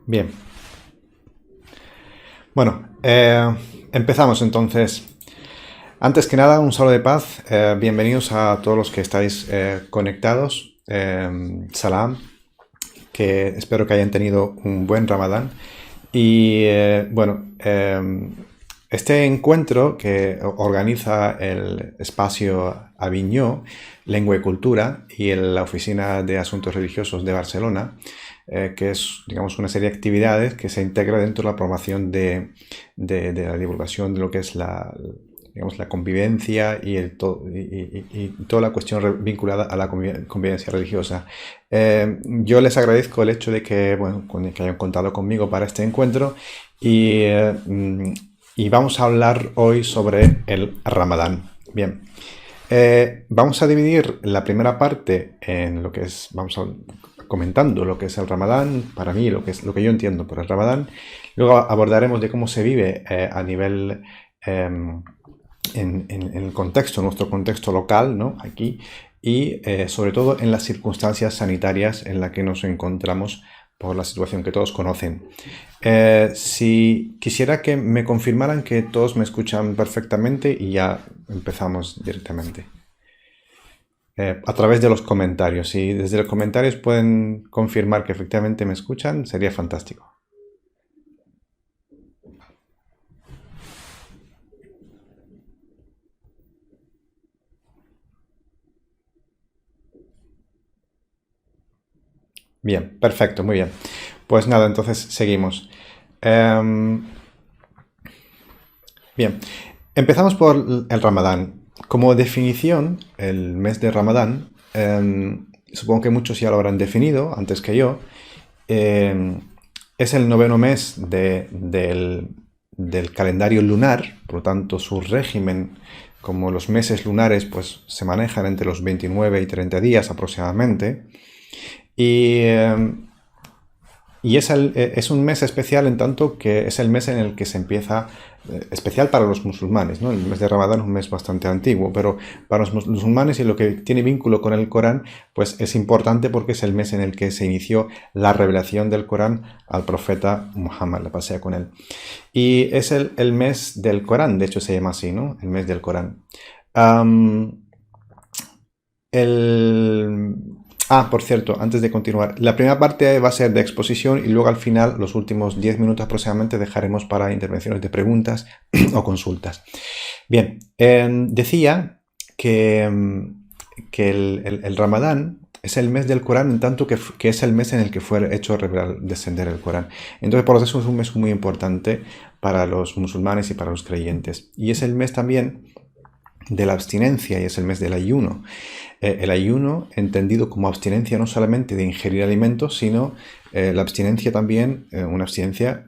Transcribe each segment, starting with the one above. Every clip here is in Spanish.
Bien, bueno, empezamos entonces. Antes que nada, un saludo de paz. Bienvenidos a todos los que estáis conectados. Salam, que espero que hayan tenido un buen Ramadán. Y este encuentro que organiza el espacio Aviñó, Lengua y Cultura, y la Oficina de Asuntos Religiosos de Barcelona, que es, digamos, una serie de actividades que se integra dentro de la promoción de la divulgación de lo que es digamos, la convivencia y toda la cuestión vinculada a la convivencia religiosa. Yo les agradezco el hecho de que, bueno, que hayan contado conmigo para este encuentro y, y vamos a hablar hoy sobre el Ramadán. Bien, vamos a dividir la primera parte en lo que es, comentando lo que es el Ramadán, para mí, lo que yo entiendo por el Ramadán. Luego abordaremos de cómo se vive a nivel, en el contexto, nuestro contexto local, ¿no? Aquí, y sobre todo en las circunstancias sanitarias en las que nos encontramos por la situación que todos conocen. Si quisiera que me confirmaran que todos me escuchan perfectamente y ya empezamos directamente. A través de los comentarios. Si desde los comentarios pueden confirmar que efectivamente me escuchan, sería fantástico. Bien, perfecto, muy bien. Pues nada, entonces seguimos. Em, bien, empezamos por el Ramadán. Como definición, el mes de Ramadán, supongo que muchos ya lo habrán definido antes que yo, eh, es el noveno mes del calendario lunar, por lo tanto su régimen, como los meses lunares, pues se manejan entre los 29 y 30 días aproximadamente. Y, es un mes especial en tanto que es el mes en el que se empieza, especial para los musulmanes, ¿no? El mes de Ramadán es un mes bastante antiguo, pero para los musulmanes y lo que tiene vínculo con el Corán, pues es importante porque es el mes en el que se inició la revelación del Corán al profeta Muhammad, la pasea con él. Y es el mes del Corán, de hecho se llama así, ¿no? El mes del Corán. Um, el... Ah, por cierto, antes de continuar, la primera parte va a ser de exposición y luego al final, los últimos 10 minutos aproximadamente, dejaremos para intervenciones de preguntas o consultas. Bien, decía que el Ramadán es el mes del Corán en tanto que es el mes en el que fue hecho descender el Corán. Entonces, por eso es un mes muy importante para los musulmanes y para los creyentes. Y es el mes también de la abstinencia y es el mes del ayuno. El ayuno entendido como abstinencia no solamente de ingerir alimentos, sino la abstinencia también, una abstinencia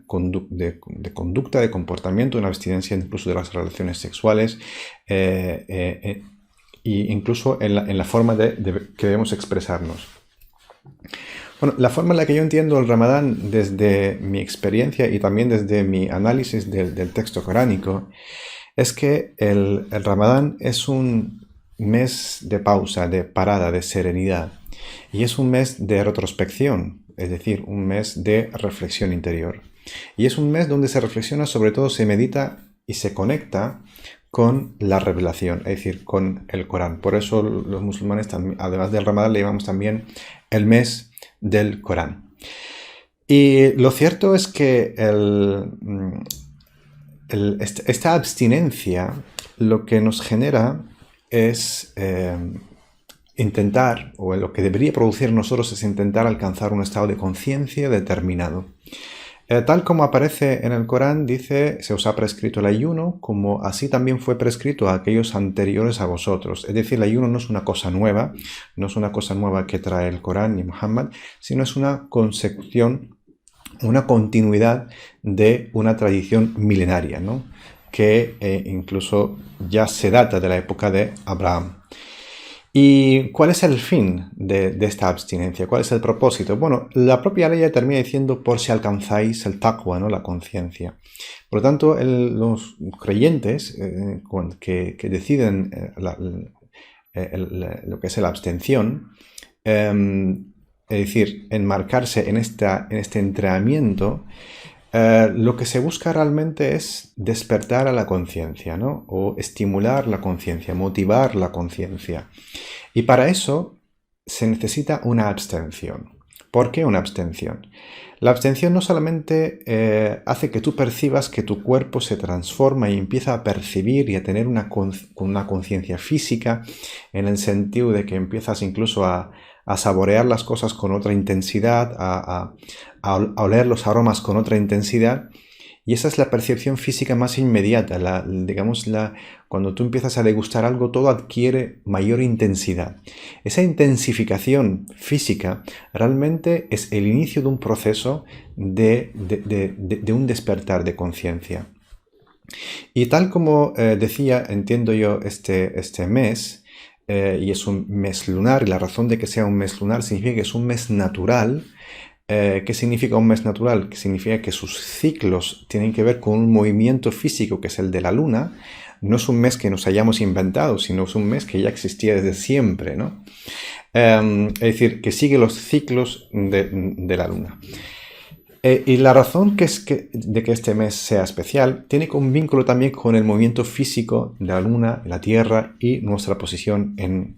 de conducta, de comportamiento, una abstinencia incluso de las relaciones sexuales e incluso en la forma que debemos expresarnos. Bueno, la forma en la que yo entiendo el Ramadán desde mi experiencia y también desde mi análisis del texto coránico es que el Ramadán es un mes de pausa, de parada, de serenidad. Y es un mes de retrospección, es decir, un mes de reflexión interior. Y es un mes donde se reflexiona, sobre todo se medita y se conecta con la revelación, es decir, con el Corán. Por eso los musulmanes, además del Ramadán, le llamamos también el mes del Corán. Y lo cierto es que esta abstinencia lo que nos genera es intentar, o lo que debería producir en nosotros es intentar alcanzar un estado de conciencia determinado. Tal como aparece en el Corán, dice, se os ha prescrito el ayuno, como así también fue prescrito a aquellos anteriores a vosotros. Es decir, el ayuno no es una cosa nueva, no es una cosa nueva que trae el Corán ni Muhammad, sino es una consecución, una continuidad de una tradición milenaria, ¿no? Que incluso ya se data de la época de Abraham. ¿Y cuál es el fin de esta abstinencia? ¿Cuál es el propósito? Bueno, la propia ley termina diciendo por si alcanzáis el taqwa, ¿no? La conciencia. Por lo tanto, los creyentes que deciden lo que es la abstención, es decir, enmarcarse en este entrenamiento, lo que se busca realmente es despertar a la conciencia, ¿no? O estimular la conciencia, motivar la conciencia. Y para eso se necesita una abstención. ¿Por qué una abstención? La abstención no solamente hace que tú percibas que tu cuerpo se transforma y empieza a percibir y a tener una conciencia física, en el sentido de que empiezas incluso a saborear las cosas con otra intensidad, a oler los aromas con otra intensidad. Y esa es la percepción física más inmediata. Cuando tú empiezas a degustar algo, todo adquiere mayor intensidad. Esa intensificación física realmente es el inicio de un proceso de un despertar de conciencia. Y tal como decía, entiendo yo este mes, y es un mes lunar, y la razón de que sea un mes lunar significa que es un mes natural. ¿Qué significa un mes natural? Que significa que sus ciclos tienen que ver con un movimiento físico que es el de la luna. No es un mes que nos hayamos inventado, sino es un mes que ya existía desde siempre, ¿no? Es decir, que sigue los ciclos de la luna. Y la razón de que este mes sea especial tiene un vínculo también con el movimiento físico de la luna, la Tierra y nuestra posición en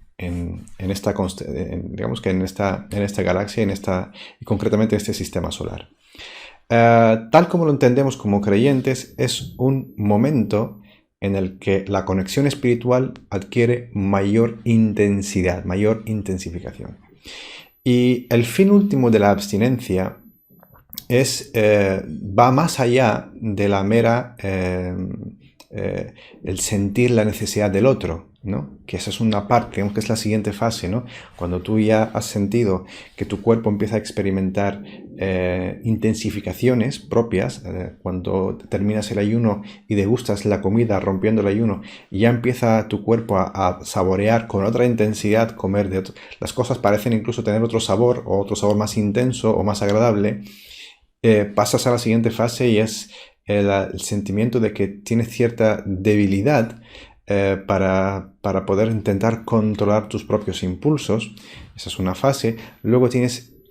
esta galaxia, y concretamente en este sistema solar. Tal como lo entendemos como creyentes, es un momento en el que la conexión espiritual adquiere mayor intensidad, mayor intensificación. Y el fin último de la abstinencia va más allá de la mera el sentir la necesidad del otro, ¿no? Que esa es una parte, digamos que es la siguiente fase, ¿no? Cuando tú ya has sentido que tu cuerpo empieza a experimentar intensificaciones propias, cuando terminas el ayuno y degustas la comida rompiendo el ayuno, y ya empieza tu cuerpo a saborear con otra intensidad, las cosas parecen incluso tener otro sabor, o otro sabor más intenso o más agradable. Pasas a la siguiente fase y es el sentimiento de que tienes cierta debilidad para poder intentar controlar tus propios impulsos. Esa es una fase. Luego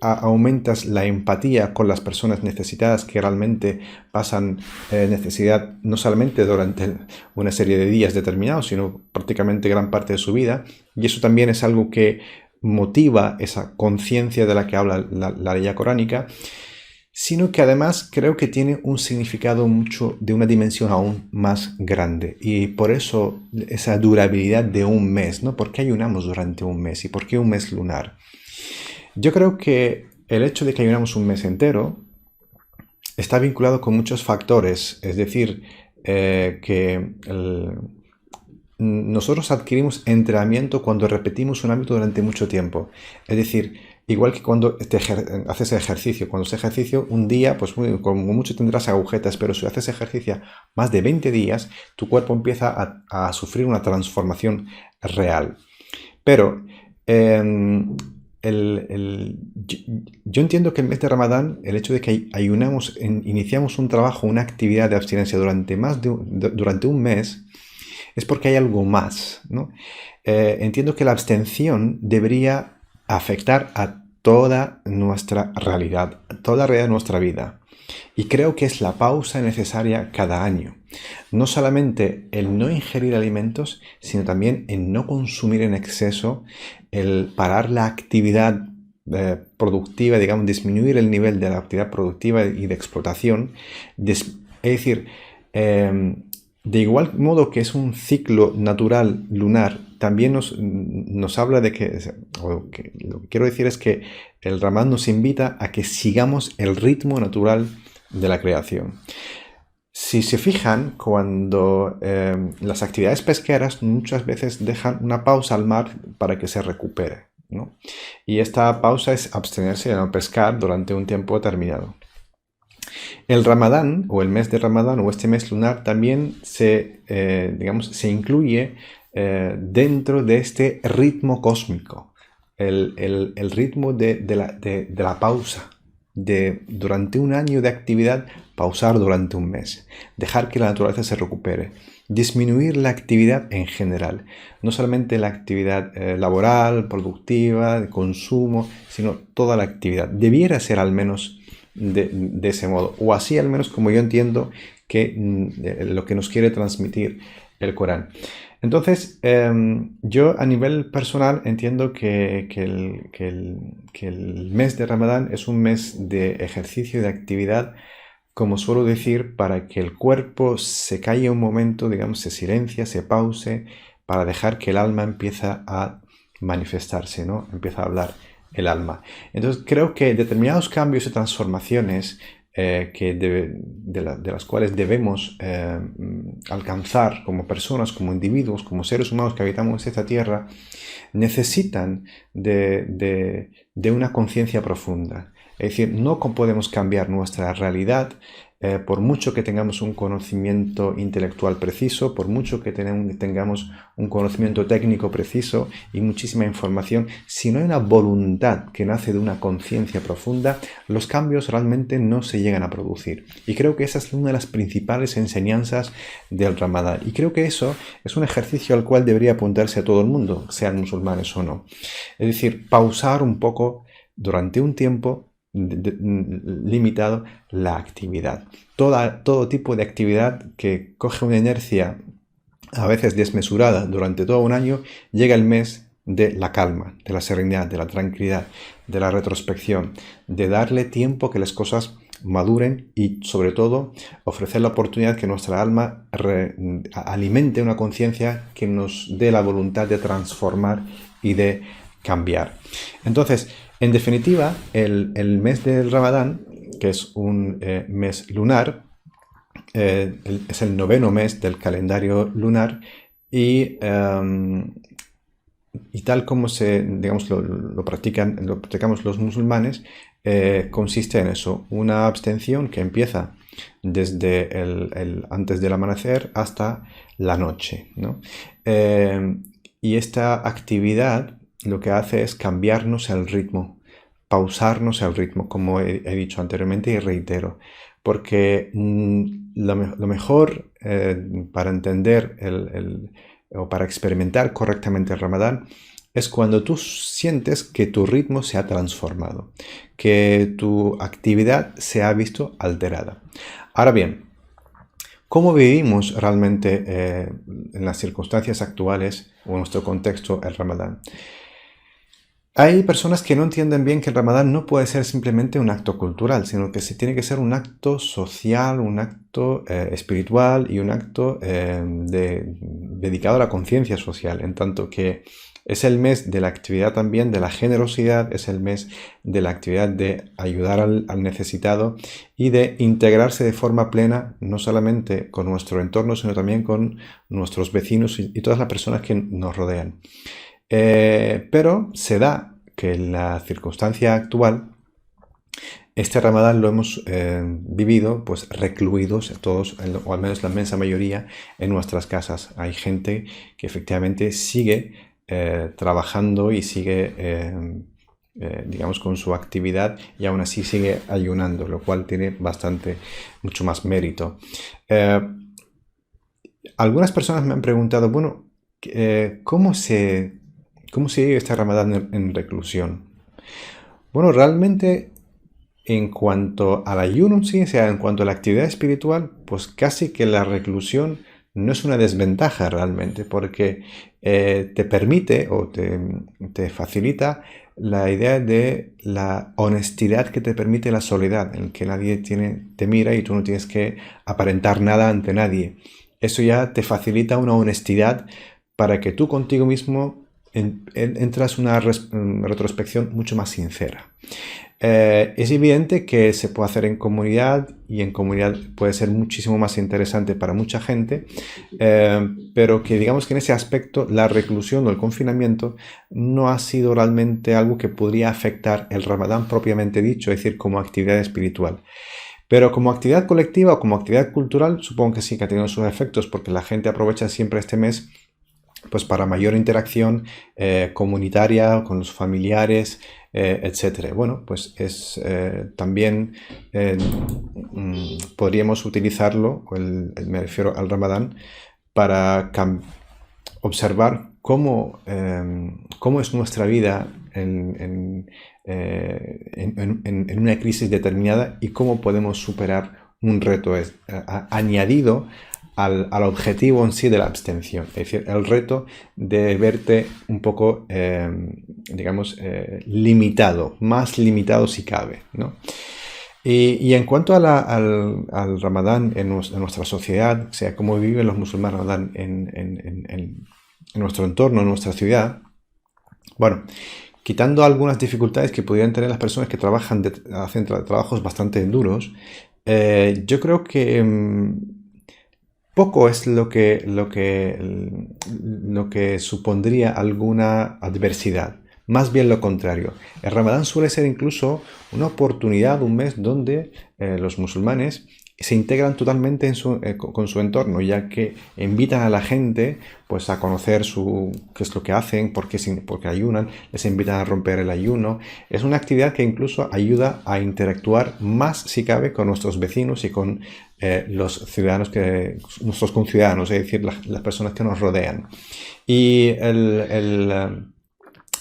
aumentas la empatía con las personas necesitadas que realmente pasan necesidad no solamente durante una serie de días determinados, sino prácticamente gran parte de su vida. Y eso también es algo que motiva esa conciencia de la que habla la ley coránica, sino que además creo que tiene un significado de una dimensión aún más grande. Y por eso esa durabilidad de un mes, ¿no? ¿Por qué ayunamos durante un mes? ¿Y por qué un mes lunar? Yo creo que el hecho de que ayunamos un mes entero está vinculado con muchos factores. Es decir, que nosotros adquirimos entrenamiento cuando repetimos un hábito durante mucho tiempo. Es decir, igual que cuando haces ejercicio. Cuando haces ejercicio un día, pues como mucho tendrás agujetas, pero si haces ejercicio más de 20 días, tu cuerpo empieza a sufrir una transformación real. Pero yo entiendo que el mes de Ramadán, el hecho de que iniciamos un trabajo, una actividad de abstinencia durante un mes, es porque hay algo más, ¿no? Entiendo que la abstención debería afectar a toda nuestra realidad, toda la realidad de nuestra vida. Y creo que es la pausa necesaria cada año. No solamente el no ingerir alimentos, sino también el no consumir en exceso, el parar la actividad productiva, digamos, disminuir el nivel de la actividad productiva y de explotación. Es decir, de igual modo que es un ciclo natural lunar, también nos habla de lo que quiero decir es que el Ramadán nos invita a que sigamos el ritmo natural de la creación. Si se fijan, cuando las actividades pesqueras muchas veces dejan una pausa al mar para que se recupere, ¿no? Y esta pausa es abstenerse de no pescar durante un tiempo determinado. El Ramadán, o el mes de Ramadán, o este mes lunar, también se incluye dentro de este ritmo cósmico, el ritmo de la pausa, de durante un año de actividad pausar durante un mes, dejar que la naturaleza se recupere, disminuir la actividad en general, no solamente la actividad laboral, productiva, de consumo, sino toda la actividad. Debiera ser al menos de ese modo, o así al menos como yo entiendo que lo que nos quiere transmitir el Corán. Entonces, yo a nivel personal entiendo que el mes de Ramadán es un mes de ejercicio y de actividad, como suelo decir, para que el cuerpo se calle un momento, digamos, se silencia, se pause, para dejar que el alma empiece a manifestarse, ¿no? Empieza a hablar el alma. Entonces, creo que determinados cambios y transformaciones de las cuales debemos alcanzar como personas, como individuos, como seres humanos que habitamos esta tierra, necesitan de una conciencia profunda. Es decir, no podemos cambiar nuestra realidad por mucho que tengamos un conocimiento intelectual preciso, por mucho que tengamos un conocimiento técnico preciso y muchísima información. Si no hay una voluntad que nace de una conciencia profunda, los cambios realmente no se llegan a producir. Y creo que esa es una de las principales enseñanzas del Ramadán. Y creo que eso es un ejercicio al cual debería apuntarse a todo el mundo, sean musulmanes o no. Es decir, pausar un poco durante un tiempo limitado la actividad. Todo tipo de actividad que coge una inercia a veces desmesurada durante todo un año, llega el mes de la calma, de la serenidad, de la tranquilidad, de la retrospección, de darle tiempo que las cosas maduren y sobre todo ofrecer la oportunidad que nuestra alma alimente una conciencia que nos dé la voluntad de transformar y de cambiar. Entonces, en definitiva, el mes del Ramadán, que es un mes lunar, es el 9º mes del calendario lunar y tal como digamos, lo practicamos los musulmanes, consiste en eso, una abstención que empieza desde antes del amanecer hasta la noche, ¿no? Y esta actividad lo que hace es cambiarnos el ritmo, pausarnos el ritmo, como he dicho anteriormente y reitero, porque lo mejor para entender o para experimentar correctamente el Ramadán es cuando tú sientes que tu ritmo se ha transformado, que tu actividad se ha visto alterada. Ahora bien, ¿cómo vivimos realmente en las circunstancias actuales o en nuestro contexto el Ramadán? Hay personas que no entienden bien que el Ramadán no puede ser simplemente un acto cultural, sino que tiene que ser un acto social, un acto espiritual y un acto dedicado a la conciencia social, en tanto que es el mes de la actividad también de la generosidad, es el mes de la actividad de ayudar al necesitado y de integrarse de forma plena, no solamente con nuestro entorno, sino también con nuestros vecinos y todas las personas que nos rodean. Pero se da que en la circunstancia actual este Ramadán lo hemos vivido pues recluidos todos, o al menos la inmensa mayoría, en nuestras casas. Hay gente que efectivamente sigue trabajando y sigue digamos con su actividad y aún así sigue ayunando, lo cual tiene mucho más mérito. Algunas personas me han preguntado, bueno, ¿cómo se vive este Ramadán en reclusión? Bueno, realmente en cuanto al ayuno, sí, o sea, en cuanto a la actividad espiritual, pues casi que la reclusión no es una desventaja realmente, porque te permite o te facilita la idea de la honestidad que te permite la soledad, en que nadie te mira y tú no tienes que aparentar nada ante nadie. Eso ya te facilita una honestidad para que tú contigo mismo entras una retrospección mucho más sincera. Es evidente que se puede hacer en comunidad y en comunidad puede ser muchísimo más interesante para mucha gente, pero que digamos que en ese aspecto la reclusión o el confinamiento no ha sido realmente algo que podría afectar el Ramadán propiamente dicho, es decir, como actividad espiritual. Pero como actividad colectiva o como actividad cultural, supongo que sí que ha tenido sus efectos porque la gente aprovecha siempre este mes pues para mayor interacción comunitaria con los familiares, etcétera. Bueno, pues es también podríamos utilizarlo, me refiero al Ramadán, para observar cómo es nuestra vida en una crisis determinada y cómo podemos superar un reto añadido al objetivo en sí de la abstención. Es decir, el reto de verte un poco, digamos, limitado, más limitado si cabe, ¿no? Y en cuanto al Ramadán en nuestra sociedad, o sea, cómo viven los musulmanes Ramadán en nuestro entorno, en nuestra ciudad, bueno, quitando algunas dificultades que pudieran tener las personas que hacen trabajos bastante duros, yo creo que poco es lo que supondría alguna adversidad. Más bien lo contrario. El Ramadán suele ser incluso una oportunidad, un mes donde los musulmanes se integran totalmente con su entorno, ya que invitan a la gente pues, a conocer qué es lo que hacen, por qué ayunan, les invitan a romper el ayuno. Es una actividad que incluso ayuda a interactuar más, si cabe, con nuestros vecinos y con los ciudadanos, nuestros conciudadanos, es decir, las personas que nos rodean. Y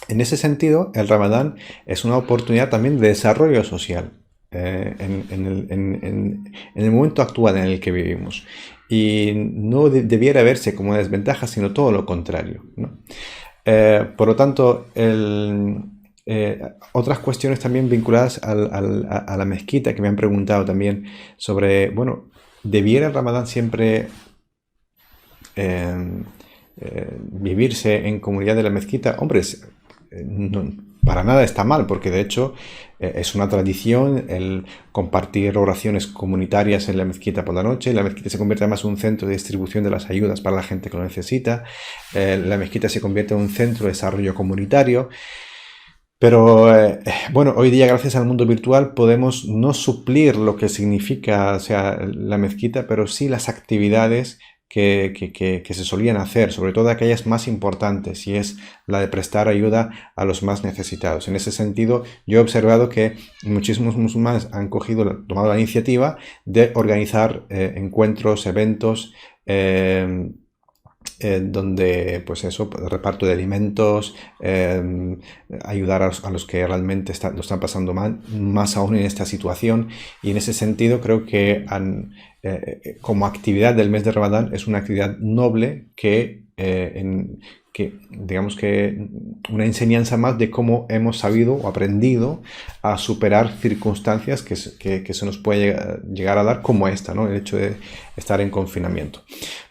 en ese sentido, el Ramadán es una oportunidad también de desarrollo social en el momento actual en el que vivimos. Y no debiera verse como una desventaja, sino todo lo contrario, ¿no? Por lo tanto, otras cuestiones también vinculadas a la mezquita que me han preguntado también sobre, bueno, ¿debiera el Ramadán siempre vivirse en comunidad de la mezquita? Hombre, no, para nada está mal, porque de hecho es una tradición el compartir oraciones comunitarias en la mezquita por la noche. La mezquita se convierte además en un centro de distribución de las ayudas para la gente que lo necesita. La mezquita se convierte en un centro de desarrollo comunitario. Pero bueno, hoy día gracias al mundo virtual podemos no suplir lo que significa, o sea, la mezquita, pero sí las actividades que se solían hacer, sobre todo aquellas más importantes, y es la de prestar ayuda a los más necesitados. En ese sentido, yo he observado que muchísimos musulmanes han tomado la iniciativa de organizar encuentros, eventos, donde pues eso, reparto de alimentos, ayudar a los que realmente lo están pasando mal, más aún en esta situación, y en ese sentido creo que como actividad del mes de Ramadán es una actividad noble que digamos que una enseñanza más de cómo hemos sabido o aprendido a superar circunstancias que se nos puede llegar a dar como esta, ¿no? El hecho de estar en confinamiento.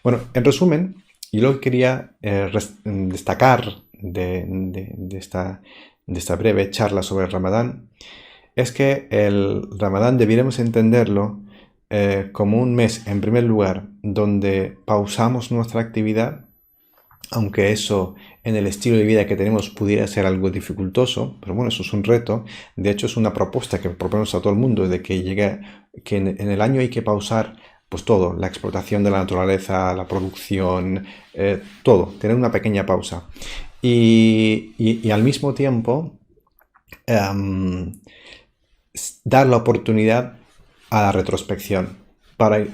Bueno, en resumen, yo lo que quería destacar de esta breve charla sobre el Ramadán es que el Ramadán debiéramos entenderlo como un mes, en primer lugar, donde pausamos nuestra actividad, aunque eso en el estilo de vida que tenemos pudiera ser algo dificultoso, pero bueno, eso es un reto. De hecho, es una propuesta que proponemos a todo el mundo, de que en el año hay que pausar pues todo, la explotación de la naturaleza, la producción, todo, tener una pequeña pausa. Y al mismo tiempo dar la oportunidad a la retrospección para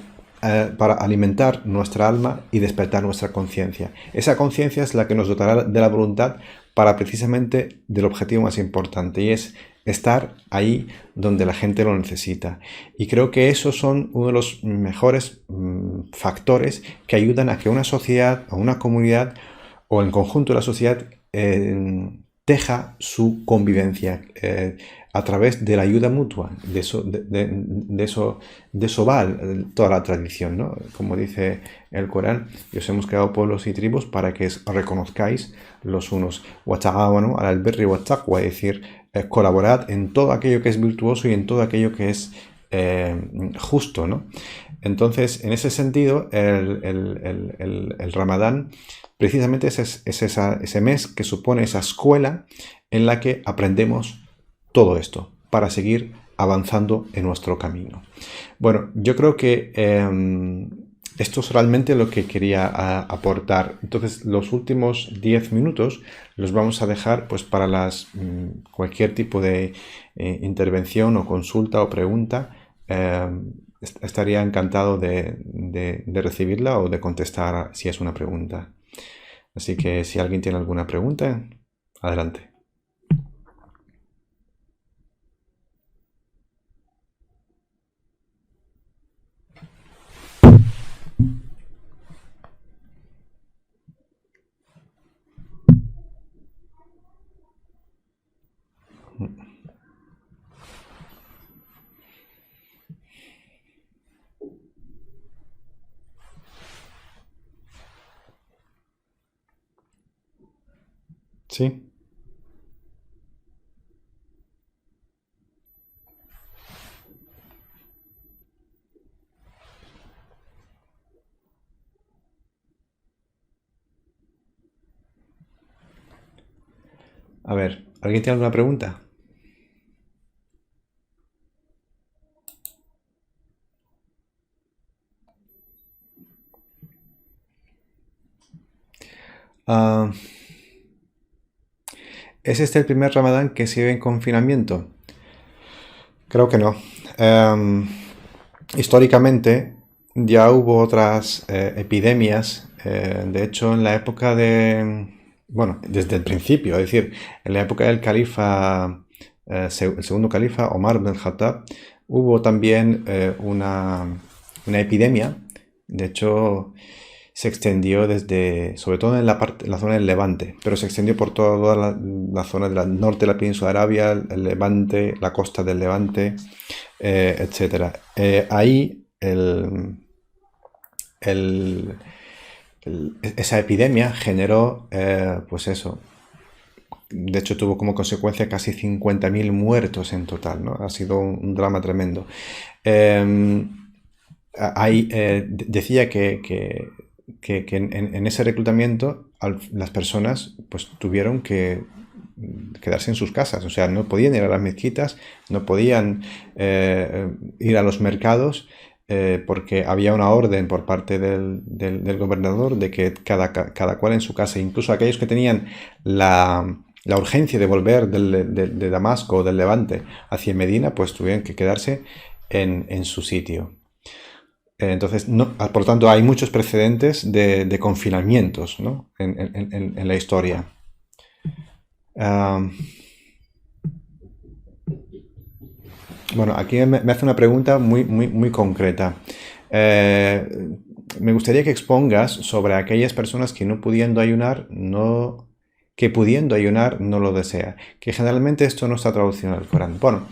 alimentar nuestra alma y despertar nuestra conciencia. Esa conciencia es la que nos dotará de la voluntad para precisamente del objetivo más importante, y es estar ahí donde la gente lo necesita. Y creo que esos son uno de los mejores factores que ayudan a que una sociedad o una comunidad o el conjunto de la sociedad teja su convivencia a través de la ayuda mutua. De eso va toda la tradición, ¿no? Como dice el Corán, y os hemos creado pueblos y tribus para que os reconozcáis los unos. وَتَعَاوَنُوا عَلَى الْبِرِّ وَالتَّقْوَى, es decir, colaborad en todo aquello que es virtuoso y en todo aquello que es justo, ¿no? Entonces, en ese sentido, el Ramadán precisamente es ese mes que supone esa escuela en la que aprendemos todo esto para seguir avanzando en nuestro camino. Bueno, yo creo que esto es realmente lo que quería aportar. Entonces, los últimos 10 minutos los vamos a dejar pues para cualquier tipo de intervención o consulta o pregunta. Estaría encantado de recibirla o de contestar si es una pregunta. Así que si alguien tiene alguna pregunta, adelante. Sí. A ver, ¿alguien tiene alguna pregunta? Ah, ¿Es este el primer Ramadán que se vive en confinamiento? Creo que no. Históricamente ya hubo otras epidemias. De hecho, en la época bueno, desde el principio, es decir, en la época del califa, el segundo califa, Omar ibn al-Khattab, hubo también una epidemia. De hecho, se extendió sobre todo en la zona del Levante, pero se extendió por toda la zona del norte de la península de Arabia, el Levante, la costa del Levante, etcétera. Ahí esa epidemia generó, pues eso, de hecho tuvo como consecuencia casi 50.000 muertos en total, ¿no? Ha sido un drama tremendo. Ahí decía que en ese reclutamiento las personas pues tuvieron que quedarse en sus casas, o sea, no podían ir a las mezquitas, no podían ir a los mercados, porque había una orden por parte del gobernador de que cada cual en su casa, incluso aquellos que tenían la urgencia de volver de Damasco o del Levante hacia Medina, pues tuvieron que quedarse en su sitio. Entonces, por tanto, hay muchos precedentes de confinamientos, ¿no? en la historia. Bueno, aquí me hace una pregunta muy concreta. Me gustaría que expongas sobre aquellas personas que no pudiendo ayunar, que pudiendo ayunar no lo desea. Que generalmente esto no está traducido en el Corán. Bueno,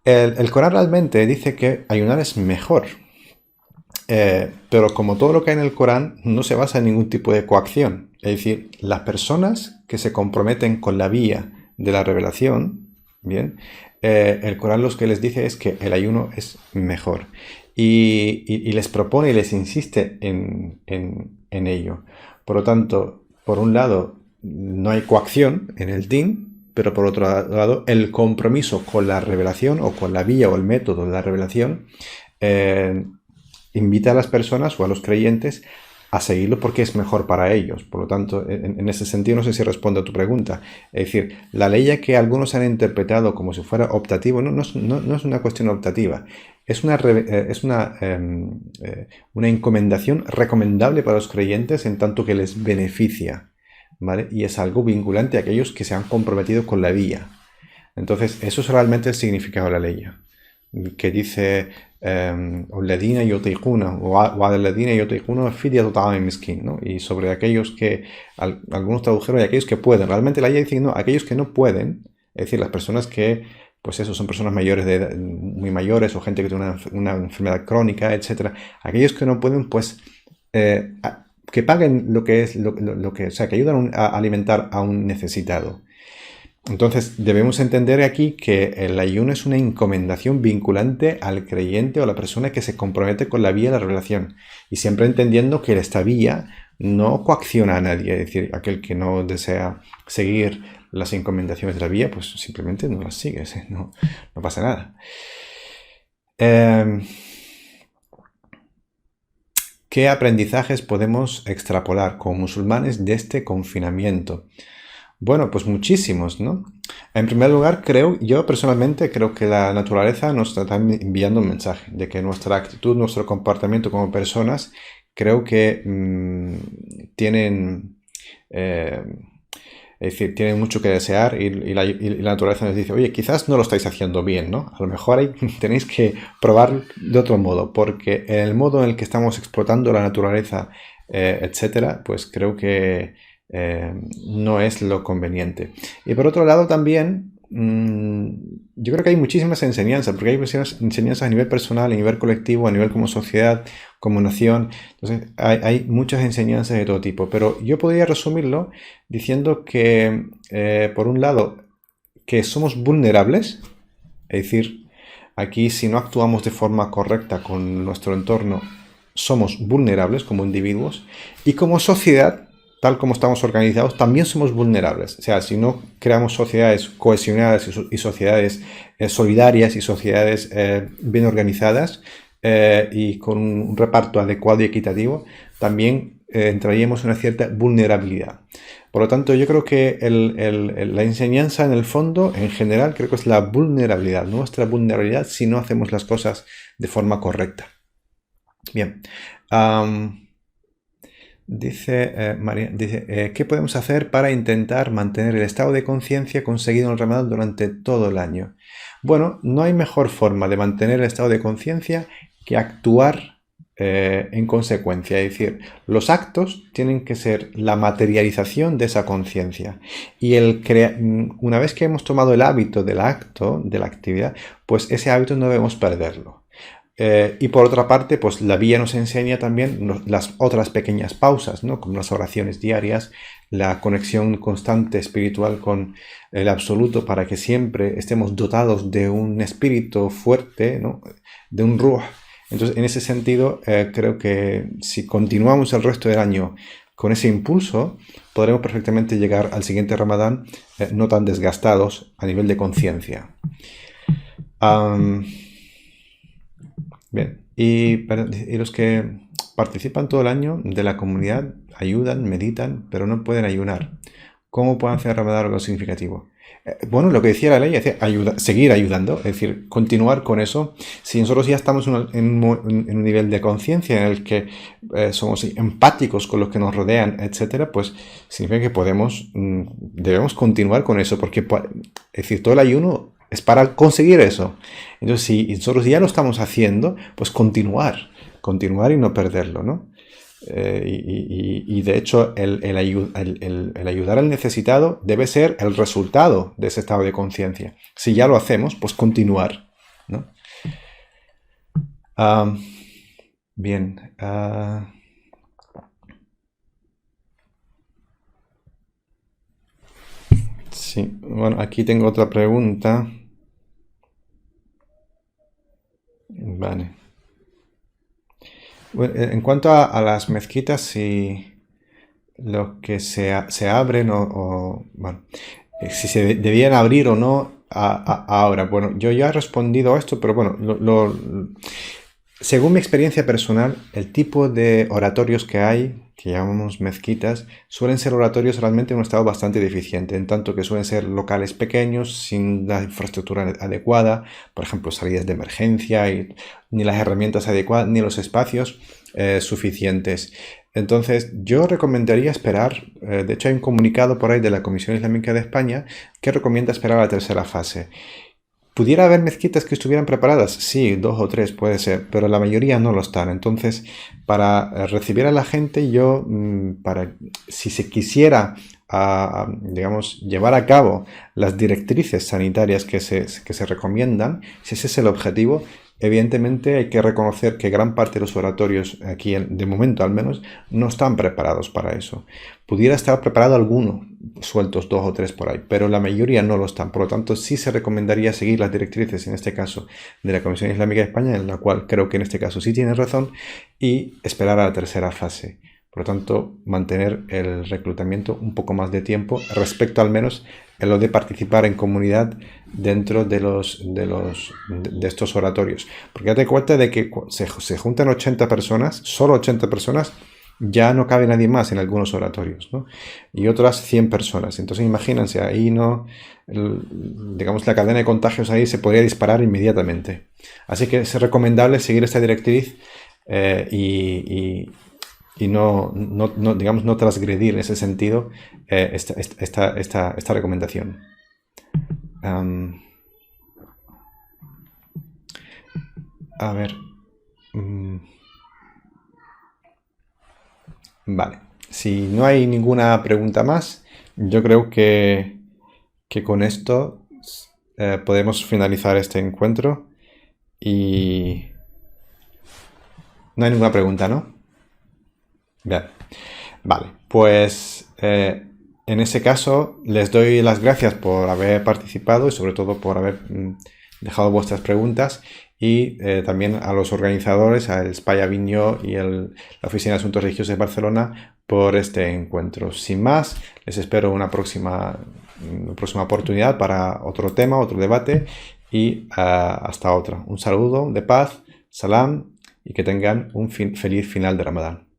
el Corán realmente dice que ayunar es mejor. Pero como todo lo que hay en el Corán, no se basa en ningún tipo de coacción. Es decir, las personas que se comprometen con la vía de la revelación, bien, el Corán lo que les dice es que el ayuno es mejor. Y les propone y les insiste en ello. Por lo tanto, por un lado, no hay coacción en el din, pero por otro lado, el compromiso con la revelación o con la vía o el método de la revelación invita a las personas o a los creyentes a seguirlo porque es mejor para ellos. Por lo tanto, en ese sentido no sé si respondo a tu pregunta. Es decir, la ley que algunos han interpretado como si fuera optativo no es una cuestión optativa. Es una encomendación recomendable para los creyentes en tanto que les beneficia, ¿vale? Y es algo vinculante a aquellos que se han comprometido con la vía. Entonces, eso es realmente el significado de la ley, que dice الذين يطيقون وعلى الذين يطيقون فدية طعام مسكين, ¿no? Y sobre aquellos que algunos tradujeron y aquellos que pueden, realmente la ley dice no, aquellos que no pueden, es decir, las personas que pues eso, son personas mayores de edad, muy mayores o gente que tiene una enfermedad crónica, etcétera. Aquellos que no pueden, pues que paguen lo que es o sea, que ayudan a alimentar a un necesitado. Entonces, debemos entender aquí que el ayuno es una encomendación vinculante al creyente o a la persona que se compromete con la vía de la revelación. Y siempre entendiendo que esta vía no coacciona a nadie. Es decir, aquel que no desea seguir las encomendaciones de la vía, pues simplemente no las sigues, ¿eh? No pasa nada. ¿Qué aprendizajes podemos extrapolar como musulmanes de este confinamiento? Bueno, pues muchísimos, ¿no? En primer lugar, yo personalmente creo que la naturaleza nos está enviando un mensaje de que nuestra actitud, nuestro comportamiento como personas, creo que tienen, eh, es decir, tienen mucho que desear y la naturaleza nos dice, oye, quizás no lo estáis haciendo bien, ¿no? A lo mejor ahí tenéis que probar de otro modo, porque el modo en el que estamos explotando la naturaleza, etcétera, pues creo que no es lo conveniente. Y por otro lado también, yo creo que hay muchísimas enseñanzas, porque hay muchísimas enseñanzas a nivel personal, a nivel colectivo, a nivel como sociedad, como nación. Entonces hay muchas enseñanzas de todo tipo, pero yo podría resumirlo diciendo que, por un lado, que somos vulnerables, es decir, aquí si no actuamos de forma correcta con nuestro entorno, somos vulnerables como individuos y como sociedad, tal como estamos organizados, también somos vulnerables. O sea, si no creamos sociedades cohesionadas y sociedades solidarias y sociedades bien organizadas y con un reparto adecuado y equitativo, también entraríamos en una cierta vulnerabilidad. Por lo tanto, yo creo que la enseñanza en el fondo, en general, creo que es la vulnerabilidad, nuestra vulnerabilidad si no hacemos las cosas de forma correcta. Bien. Dice María, ¿qué podemos hacer para intentar mantener el estado de conciencia conseguido en el Ramadán durante todo el año? Bueno, no hay mejor forma de mantener el estado de conciencia que actuar en consecuencia. Es decir, los actos tienen que ser la materialización de esa conciencia. Y una vez que hemos tomado el hábito del acto, de la actividad, pues ese hábito no debemos perderlo. Y por otra parte, pues la vía nos enseña también las otras pequeñas pausas, ¿no? Como las oraciones diarias, la conexión constante espiritual con el absoluto para que siempre estemos dotados de un espíritu fuerte, ¿no? De un ruh. Entonces, en ese sentido, creo que si continuamos el resto del año con ese impulso, podremos perfectamente llegar al siguiente Ramadán no tan desgastados a nivel de conciencia. Bien, y los que participan todo el año de la comunidad ayudan, meditan, pero no pueden ayunar. ¿Cómo pueden hacer Ramadán algo significativo? Bueno, lo que decía la ley es seguir ayudando, es decir, continuar con eso. Si nosotros ya estamos en un nivel de conciencia en el que somos empáticos con los que nos rodean, etcétera, pues significa que debemos continuar con eso, porque es decir, todo el ayuno es para conseguir eso. Entonces, si nosotros ya lo estamos haciendo, pues continuar y no perderlo, ¿no? Y de hecho, el ayudar al necesitado debe ser el resultado de ese estado de conciencia. Si ya lo hacemos, pues continuar, ¿no? Bien. Sí, bueno, aquí tengo otra pregunta. Vale. Bueno, en cuanto a las mezquitas, si los que se abren bueno, si se debían abrir o no ahora. Bueno, yo ya he respondido a esto, pero bueno, según mi experiencia personal, el tipo de oratorios que hay, que llamamos mezquitas, suelen ser oratorios realmente en un estado bastante deficiente, en tanto que suelen ser locales pequeños, sin la infraestructura adecuada, por ejemplo, salidas de emergencia, ni las herramientas adecuadas, ni los espacios suficientes. Entonces, yo recomendaría esperar, de hecho hay un comunicado por ahí de la Comisión Islámica de España que recomienda esperar a la tercera fase. ¿Pudiera haber mezquitas que estuvieran preparadas? Sí, 2 o 3 puede ser, pero la mayoría no lo están. Entonces, para recibir a la gente, si se quisiera, digamos, llevar a cabo las directrices sanitarias que se recomiendan, si ese es el objetivo, evidentemente hay que reconocer que gran parte de los oratorios, aquí de momento al menos, no están preparados para eso. Pudiera estar preparado alguno, sueltos 2 o 3 por ahí, pero la mayoría no lo están. Por lo tanto, sí se recomendaría seguir las directrices, en este caso, de la Comisión Islámica de España, en la cual creo que en este caso sí tiene razón, y esperar a la tercera fase. Por lo tanto, mantener el reclutamiento un poco más de tiempo respecto al menos lo de participar en comunidad dentro de estos oratorios. Porque date cuenta de que se juntan 80 personas, solo 80 personas, ya no cabe nadie más en algunos oratorios, ¿no? Y otras 100 personas. Entonces imagínense, ahí no, digamos, la cadena de contagios ahí se podría disparar inmediatamente. Así que es recomendable seguir esta directriz y no, digamos, no transgredir en ese sentido esta recomendación. A ver. Vale. Si no hay ninguna pregunta más, yo creo que con esto podemos finalizar este encuentro. Y no hay ninguna pregunta, ¿no? Bien. Vale, pues en ese caso les doy las gracias por haber participado y sobre todo por haber dejado vuestras preguntas, y también a los organizadores, al Espai Avinyó y la Oficina de Asuntos Religiosos de Barcelona por este encuentro. Sin más, les espero una próxima oportunidad para otro tema, otro debate, y hasta otra. Un saludo de paz, salam, y que tengan un feliz final de Ramadán.